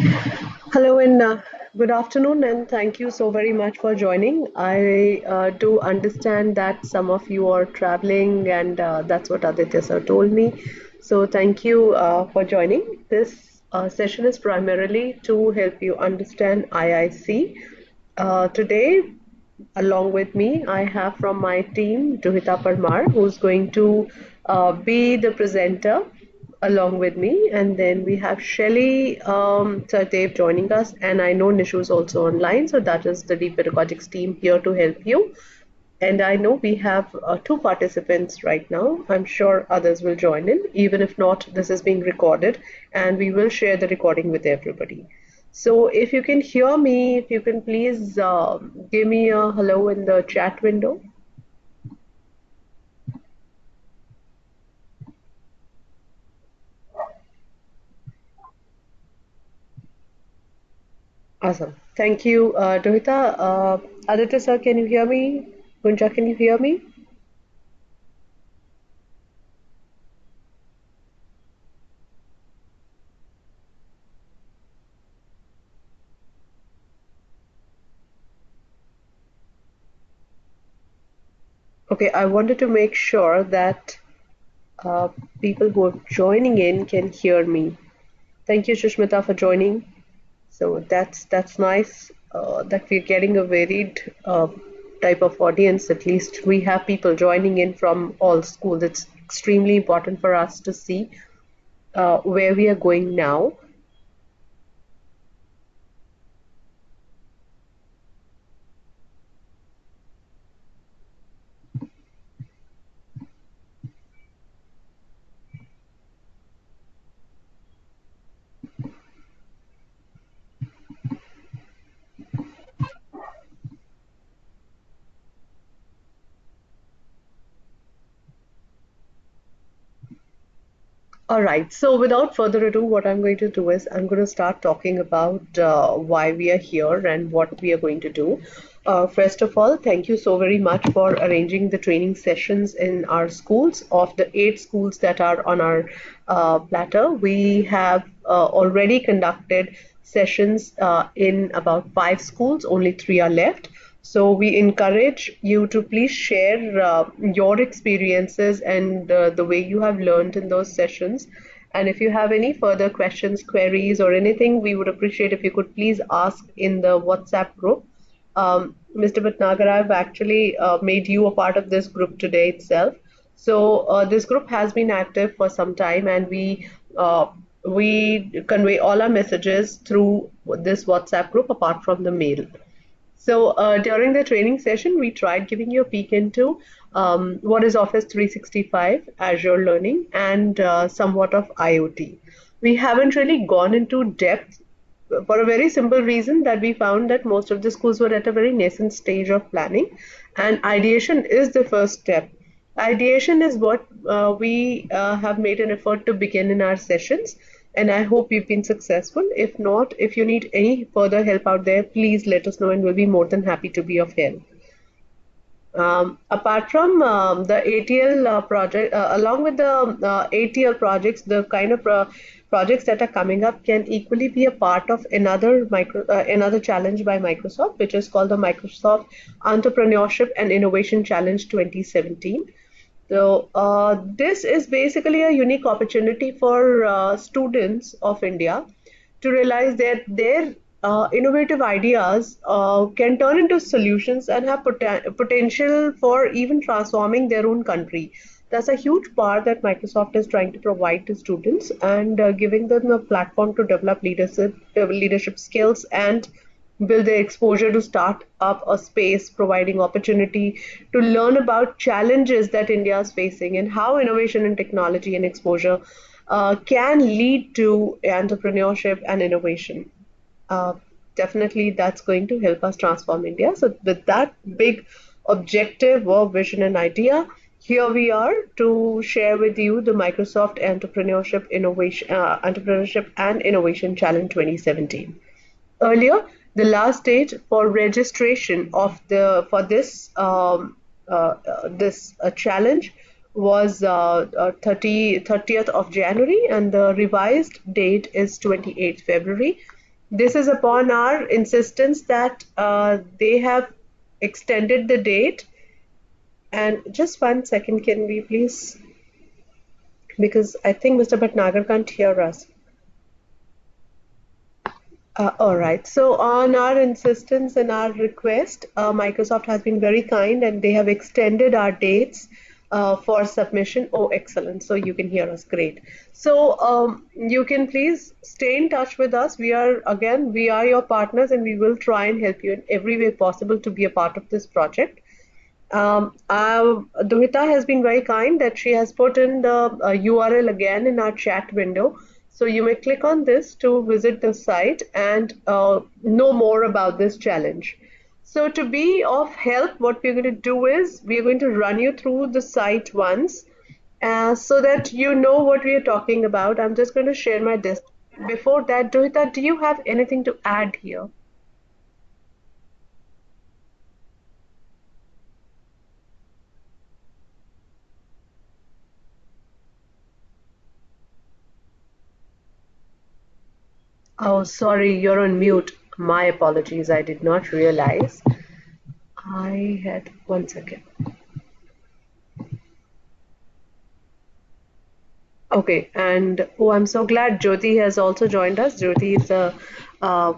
Hello and good afternoon, and thank you so very much for joining. I do understand that some of you are traveling, and that's what Aditya sir told me. So, thank you for joining. This session is primarily to help you understand IIC. Today, along with me, I have from my team Duhita Parmar, who's going to be the presenter along with me. And then we have Shelly Sardev joining us. And I know Nishu is also online. So that is the thepedagogics team here to help you. And I know we have two participants right now. I'm sure others will join in. Even if not, this is being recorded and we will share the recording with everybody. So if you can hear me, if you can please give me a hello in the chat window. Awesome. Thank you, Dohita. Aditya sir, can you hear me? Gunja, can you hear me? Okay, I wanted to make sure that uh, people who are joining in can hear me. Thank you, Shushmita, for joining. So that's nice that we're getting a varied type of audience. At least we have people joining in from all schools. It's extremely important for us to see where we are going now. All right. So without further ado, what I'm going to do is I'm going to start talking about why we are here and what we are going to do. First of all, thank you so very much for arranging the training sessions in our schools. Of the 8 schools that are on our platter, we have already conducted sessions in about 5 schools. Only 3 are left. So we encourage you to please share your experiences and the way you have learned in those sessions. And if you have any further questions, queries, or anything, we would appreciate if you could please ask in the WhatsApp group. Mr. Bhatnagar, I've actually made you a part of this group today itself. So this group has been active for some time, and we convey all our messages through this WhatsApp group apart from the mail. So during the training session, we tried giving you a peek into what is Office 365, Azure Learning, and somewhat of IoT. We haven't really gone into depth for a very simple reason that we found that most of the schools were at a very nascent stage of planning, and ideation is the first step. Ideation is what we have made an effort to begin in our sessions, and I hope you've been successful. If not, if you need any further help out there, please let us know, and we'll be more than happy to be of help. Apart from the ATL project, along with the ATL projects, the kind of projects that are coming up can equally be a part of another challenge by Microsoft, which is called the Microsoft Entrepreneurship and Innovation Challenge 2017. So this is basically a unique opportunity for students of India to realize that their innovative ideas can turn into solutions and have potential for even transforming their own country. That's a huge part that Microsoft is trying to provide to students and giving them a platform to develop leadership skills and build their exposure to start up a space, providing opportunity to learn about challenges that India is facing and how innovation and technology and exposure can lead to entrepreneurship and innovation. Uh, Definitely, that's going to help us transform India. So, with that big objective or vision and idea, here we are to share with you the Microsoft Entrepreneurship and Innovation Challenge 2017. Earlier, the last date for registration of the for this challenge was 30th of January, and the revised date is 28th February. This is upon our insistence that they have extended the date. And just 1 second, can we please? Because I think Mr. Bhatnagar can't hear us. All right. So on our insistence and our request, Microsoft has been very kind and they have extended our dates for submission. Oh, excellent. So you can hear us. Great. So you can please stay in touch with us. We are your partners and we will try and help you in every way possible to be a part of this project. Duhita has been very kind that she has put in the URL again in our chat window. So you may click on this to visit the site and know more about this challenge. So to be of help, what we're going to do is we're going to run you through the site once so that you know what we are talking about. I'm just going to share my desk. Before that, Duhita, do you have anything to add here? Oh, sorry, you're on mute. My apologies. I did not realize. I had 1 second. Okay, and oh, I'm so glad Jyoti has also joined us. Jyoti is a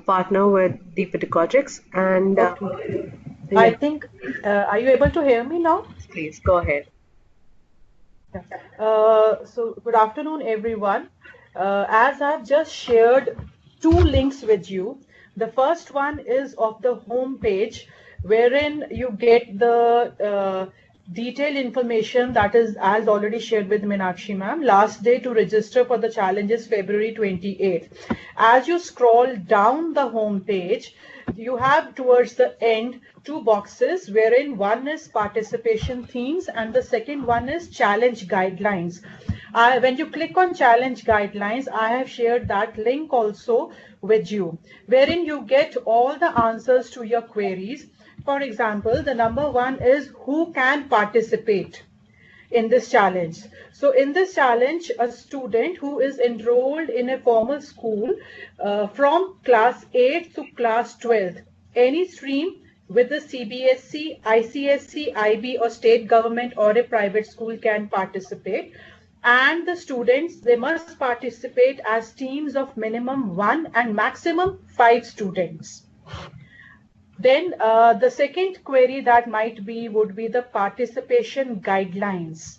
partner with the pedagogics, and Okay. I yeah, think, are you able to hear me now? please go ahead. Yeah. So good afternoon, everyone. As I've just shared two links with you, the first one is of the home page, wherein you get the detailed information that is as already shared with Meenakshi ma'am. Last day to register for the challenge is February 28th. As you scroll down the home page, you have towards the end two boxes wherein one is participation themes and the second one is challenge guidelines. When you click on challenge guidelines, I have shared that link also with you, wherein you get all the answers to your queries. For example, the number one is who can participate in this challenge. So in this challenge, a student who is enrolled in a formal school from class 8th to class 12th, any stream with the CBSC, ICSC, IB or state government or a private school can participate. And the students, they must participate as teams of minimum 1 and maximum 5 students. Then the second query that might be would be the participation guidelines.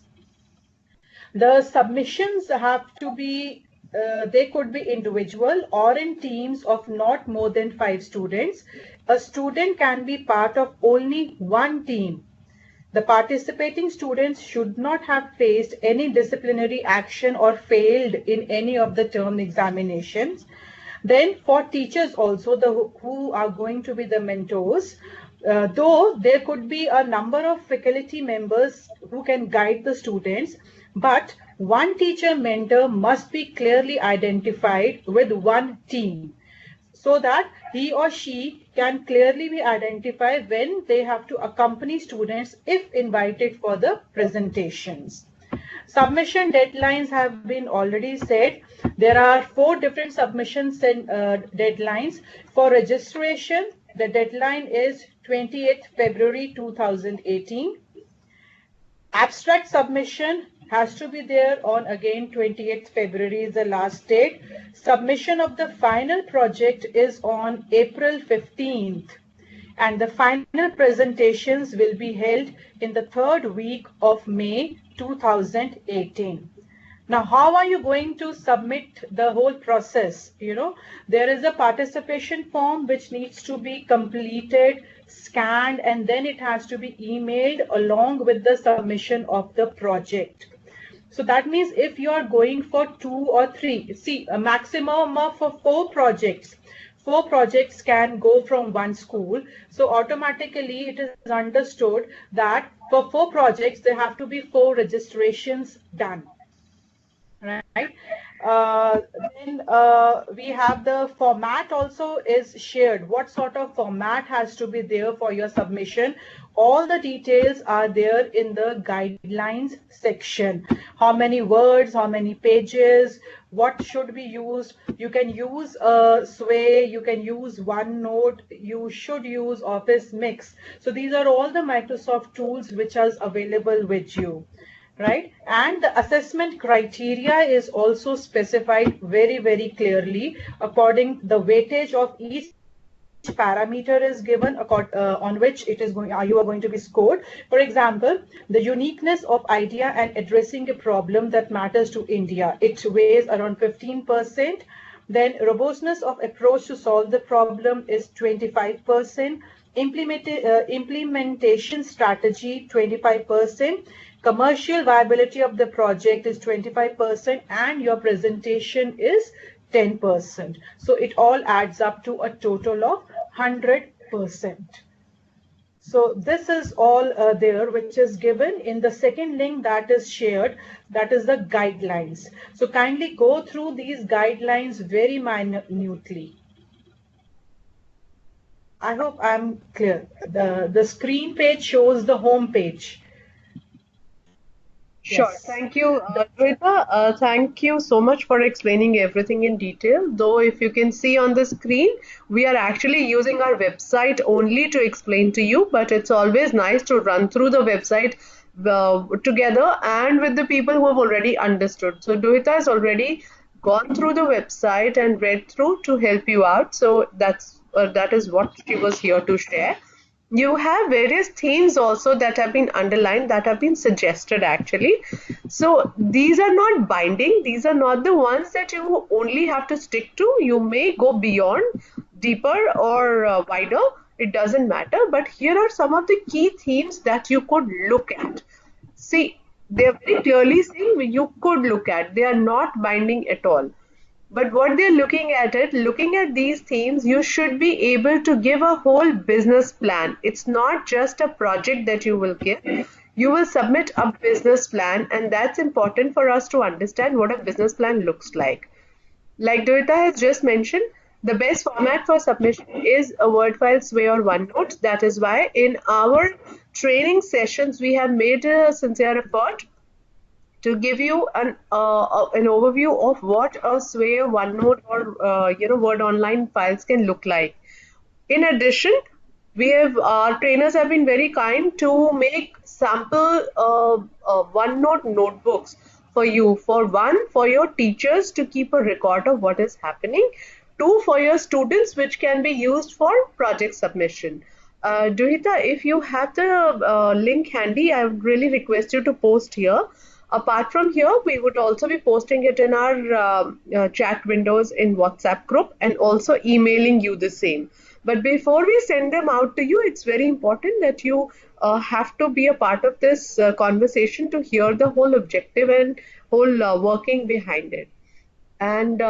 The submissions have to be, they could be individual or in teams of not more than 5 students. A student can be part of only one team. The participating students should not have faced any disciplinary action or failed in any of the term examinations. Then for teachers also, who are going to be the mentors, though there could be a number of faculty members who can guide the students, but one teacher mentor must be clearly identified with one team so that he or she can clearly be identified when they have to accompany students if invited for the presentations. Submission deadlines have been already said. There are 4 different submissions and deadlines. For registration, the deadline is 28th February 2018. Abstract submission has to be there on again 28th February is the last date. Submission of the final project is on April 15th. And the final presentations will be held in the 3rd week of May 2018. Now, how are you going to submit the whole process? There is a participation form which needs to be completed, scanned, and then it has to be emailed along with the submission of the project. So that means if you are going for 2 or 3, see a maximum of 4 projects. 4 projects can go from one school. So automatically it is understood that for 4 projects, there have to be 4 registrations done. Right. Then we have the format also is shared. What sort of format has to be there for your submission? All the details are there in the guidelines section. How many words, how many pages, what should be used. You can use Sway, you can use OneNote, you should use Office Mix. So these are all the Microsoft tools which are available with you, right? And the assessment criteria is also specified very, very clearly according the weightage of each parameter is given on which it is going you are going to be scored. For example, the uniqueness of idea and addressing a problem that matters to India, it weighs around 15%. Then robustness of approach to solve the problem is 25%. Implementation strategy 25%. Commercial viability of the project is 25%, and your presentation is 10%. So it all adds up to a total of 100%. So this is all there, which is given in the second link that is shared, that is the guidelines. So kindly go through these guidelines very minutely. I hope I'm clear. The screen page shows the home page. Sure. Yes. Thank you, Adwaita. Thank you so much for explaining everything in detail. Though, if you can see on the screen, we are actually using our website only to explain to you, but it's always nice to run through the website together and with the people who have already understood. So, Duhita has already gone through the website and read through to help you out. So, that is what she was here to share. You have various themes also that have been underlined, that have been suggested actually. So these are not binding, these are not the ones that you only have to stick to. You may go beyond, deeper or wider, it doesn't matter. But here are some of the key themes that you could look at. See, they are very clearly saying you could look at, they are not binding at all. But what they're looking at these themes, you should be able to give a whole business plan. It's not just a project that you will give. You will submit a business plan, and that's important for us to understand what a business plan looks like. Like Dovita has just mentioned, the best format for submission is a Word file, Sway, or OneNote. That is why in our training sessions, we have made a sincere effort to give you an overview of what a Sway, OneNote, or Word Online files can look like. In addition, our trainers have been very kind to make sample OneNote notebooks for you. For one, for your teachers to keep a record of what is happening. Two, for your students, which can be used for project submission. Duhita, if you have the link handy, I would really request you to post here. Apart from here, we would also be posting it in our chat windows in WhatsApp group and also emailing you the same. But before we send them out to you, it's very important that you have to be a part of this conversation to hear the whole objective and whole working behind it. And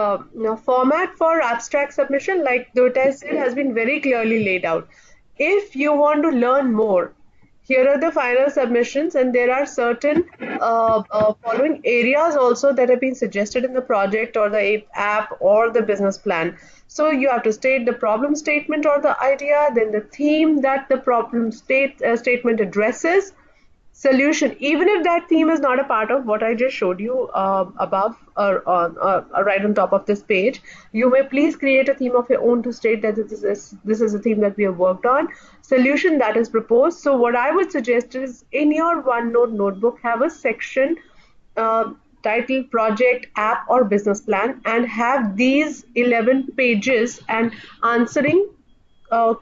format for abstract submission, like Dota said, has been very clearly laid out. If you want to learn more, here are the final submissions, and there are certain following areas also that have been suggested in the project or the app or the business plan. So you have to state the problem statement or the idea, then the theme that the problem statement addresses, solution, even if that theme is not a part of what I just showed you above or right on top of this page, you may please create a theme of your own to state that this is a theme that we have worked on, solution that is proposed. So what I would suggest is in your OneNote notebook, have a section titled project, app, or business plan, and have these 11 pages and answering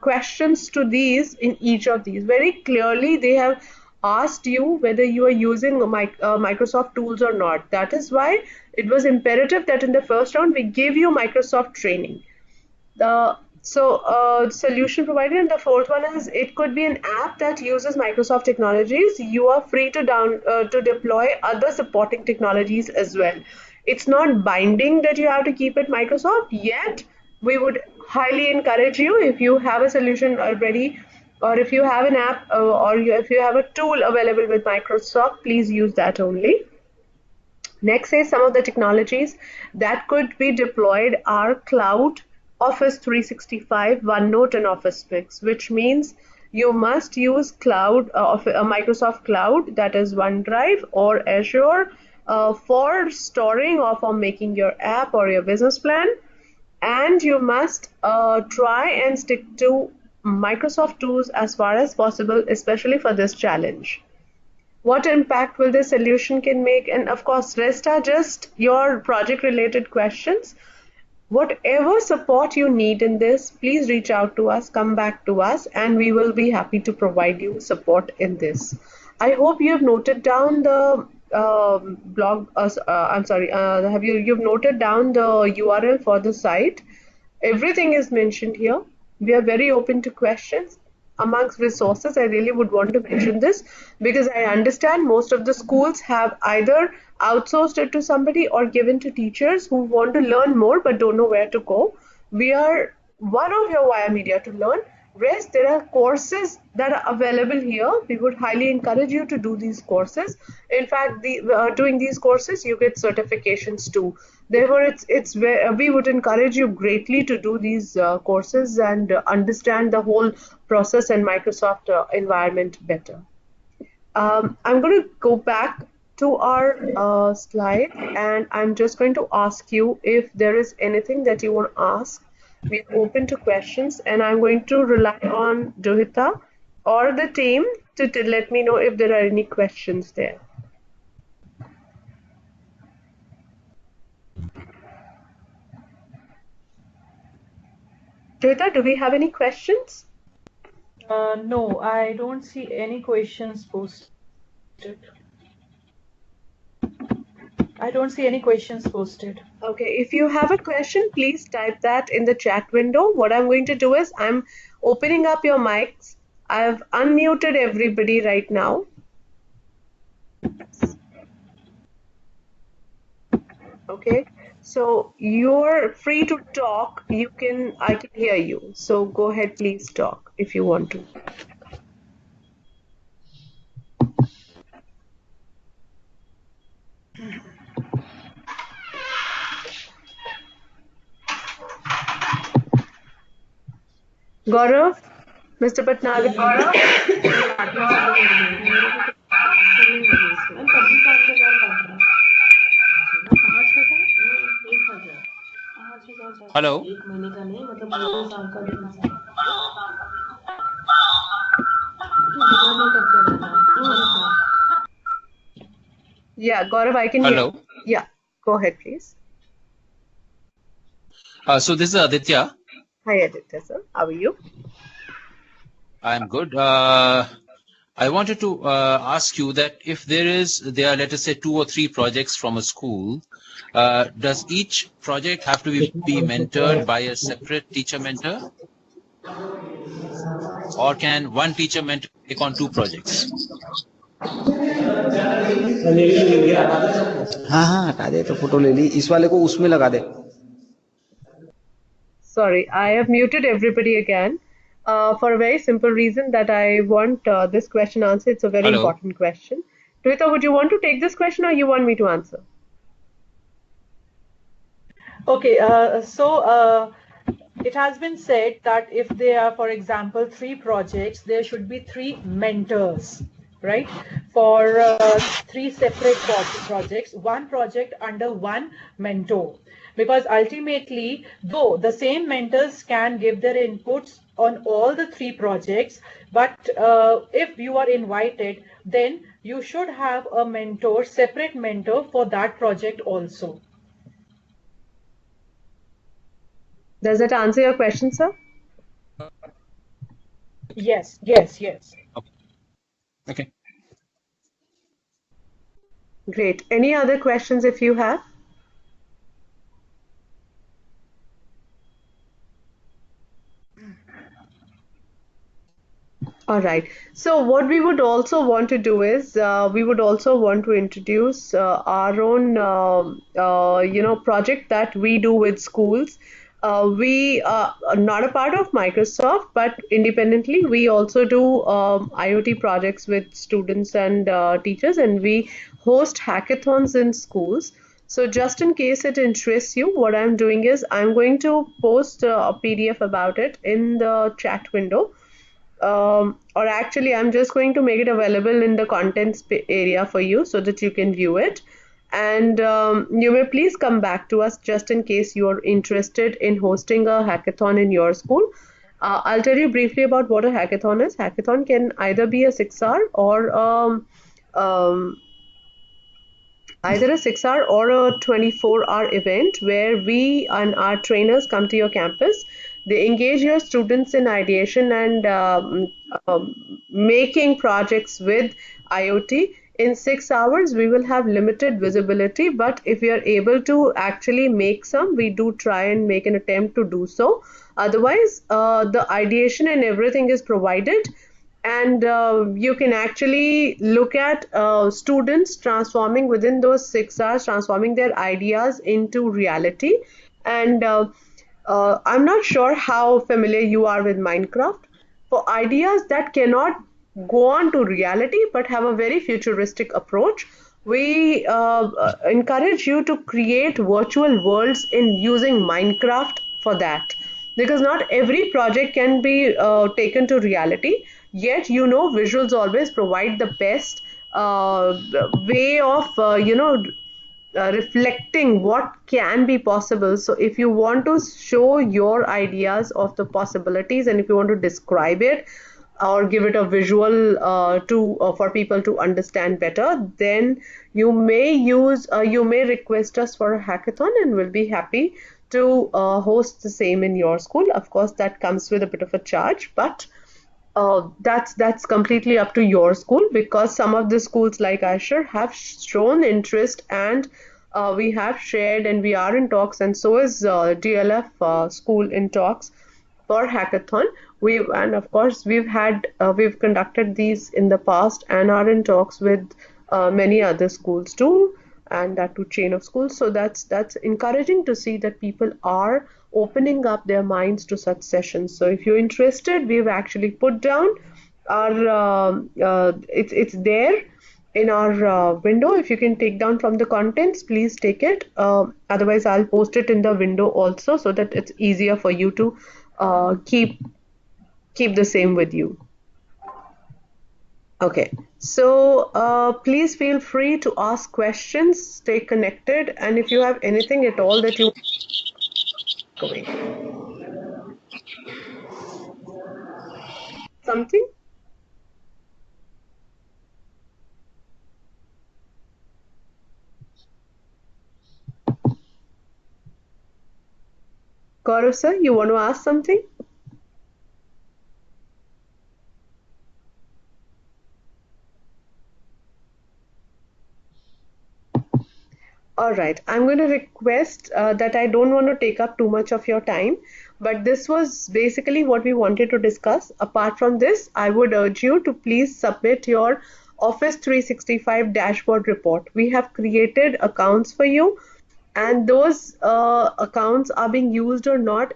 questions to these in each of these. Very clearly, they have asked you whether you are using Microsoft tools or not. That is why it was imperative that in the first round we give you Microsoft training. Solution provided, and the fourth one is it could be an app that uses Microsoft technologies. You are free to deploy other supporting technologies as well. It's not binding that you have to keep it Microsoft, yet we would highly encourage you, if you have a solution already, or if you have an app if you have a tool available with Microsoft, please use that only. Next is some of the technologies that could be deployed are cloud, Office 365, OneNote, and Office Mix, which means you must use cloud of Microsoft Cloud, that is OneDrive or Azure, for storing or for making your app or your business plan. And you must try and stick to Microsoft tools as far as possible, especially for this challenge. What impact will this solution can make? And of course, rest are just your project related questions. Whatever support you need in this, please reach out to us, come back to us, and we will be happy to provide you support in this. I hope you have noted down the I'm sorry, have you've noted down the URL for the site. Everything is mentioned here. We are very open to questions. Amongst resources, I really would want to mention this because I understand most of the schools have either outsourced it to somebody or given to teachers who want to learn more but don't know where to go. We are one of your Via Media to learn. Rest, there are courses that are available here. We would highly encourage you to do these courses. In fact, doing these courses, you get certifications too. Therefore, we would encourage you greatly to do these courses and understand the whole process and Microsoft environment better. I'm going to go back to our slide, and I'm just going to ask you if there is anything that you want to ask. We're open to questions, and I'm going to rely on Johita or the team to let me know if there are any questions there. Johita, do we have any questions? No, I don't see any questions posted. I don't see any questions posted. Okay, if you have a question, please type that in the chat window. What I'm going to do is I'm opening up your mics. I've unmuted everybody right now. Okay, so you're free to talk. I can hear you. So go ahead, please talk if you want to. Gaurav, Mr. Patnagar. Hello. Yeah, Gaurav, I can hear you. Yeah, go ahead, please. So this is Aditya. Hi, Aditya, sir. How are you? I'm good. I wanted to ask you that if there are, let us say, 2 or 3 projects from a school, does each project have to be mentored by a separate teacher mentor? Or can one teacher mentor take on 2 projects? हाँ हटा दे तो photo ले ली इस वाले को उसमें लगा दे. Sorry, I have muted everybody again for a very simple reason that I want this question answered. It's a very important question. Twita, would you want to take this question or you want me to answer? Okay, it has been said that if there are, for example, 3 projects, there should be 3 mentors, right? For 3 separate projects, one project under one mentor. Because ultimately, though the same mentors can give their inputs on all the 3 projects, but if you are invited, then you should have a mentor, separate mentor for that project also. Does that answer your question, sir? Yes. Okay. Great. Any other questions if you have? All right. So what we would also want to do is we would also want to introduce our own project that we do with schools. We are not a part of Microsoft, but independently we also do IoT projects with students and teachers, and we host hackathons in schools. So just in case it interests you, what I'm doing is I'm going to post a PDF about it in the chat window. or actually I'm just going to make it available in the contents area for you so that you can view it. And you may please come back to us just in case you are interested in hosting a hackathon in your school. I'll tell you briefly about what a hackathon is. Hackathon can either be a 6 hour or um, either a 6 hour or a 24-hour event where we and our trainers come to your campus. They engage your students in ideation and making projects with IoT. In 6 hours, we will have limited visibility, but if we are able to actually make some, we do try and make an attempt to do so. Otherwise, the ideation and everything is provided, and you can actually look at students transforming within those 6 hours, transforming their ideas into reality. And I'm not sure how familiar you are with Minecraft. For ideas that cannot go on to reality but have a very futuristic approach, we encourage you to create virtual worlds in using Minecraft for that, because not every project can be taken to reality. Yet, visuals always provide the best way of reflecting what can be possible. So if you want to show your ideas of the possibilities, and if you want to describe it or give it a visual to for people to understand better, then you may request us for a hackathon, and we'll be happy to host the same in your school. Of course, that comes with a bit of a charge, but that's completely up to your school, because some of the schools like Asher have shown interest, and we have shared, and we are in talks, and so is DLF school in talks for hackathon. And of course we've conducted these in the past and are in talks with many other schools too, and that too chain of schools. So that's encouraging to see that people are opening up their minds to such sessions. So if you're interested, we've actually put down our it's there in our window. If you can take down from the contents, please take it. Otherwise, I'll post it in the window also, so that it's easier for you to keep the same with you. Okay, so please feel free to ask questions, stay connected, and if you have anything at all that you going something. Gaurav sir, you want to ask something? All right, I'm going to request that I don't want to take up too much of your time, but this was basically what we wanted to discuss. Apart from this, I would urge you to please submit your Office 365 dashboard report. We have created accounts for you, and those accounts are being used or not.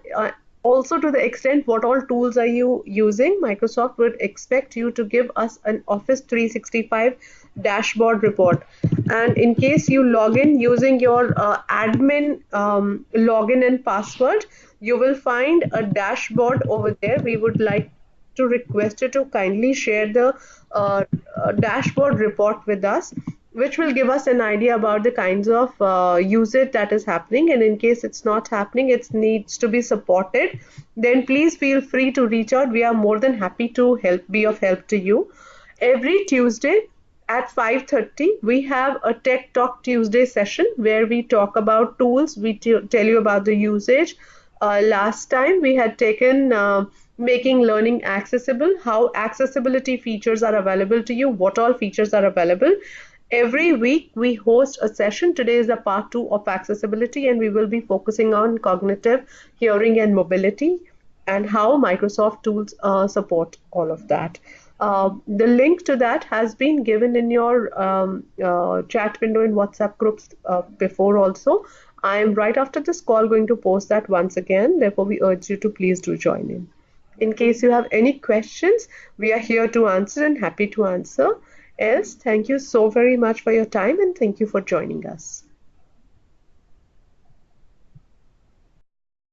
Also, to the extent what all tools are you using, Microsoft would expect you to give us an Office 365 dashboard report. And in case you log in using your admin login and password, you will find a dashboard over there. We would like to request you to kindly share the dashboard report with us, which will give us an idea about the kinds of usage that is happening. And in case it's not happening, it needs to be supported, then please feel free to reach out. We are more than happy to be of help to you. Every Tuesday at 5:30, we have a Tech Talk Tuesday session where we talk about tools. We tell you about the usage. Last time we had taken making learning accessible, how accessibility features are available to you, what all features are available. Every week we host a session. Today is the part 2 of accessibility, and we will be focusing on cognitive, hearing, and mobility, and how Microsoft tools support all of that. The link to that has been given in your chat window in WhatsApp groups before also. I am right after this call going to post that once again. Therefore, we urge you to please do join in. In case you have any questions, we are here to answer and happy to answer. Else, thank you so very much for your time, and thank you for joining us.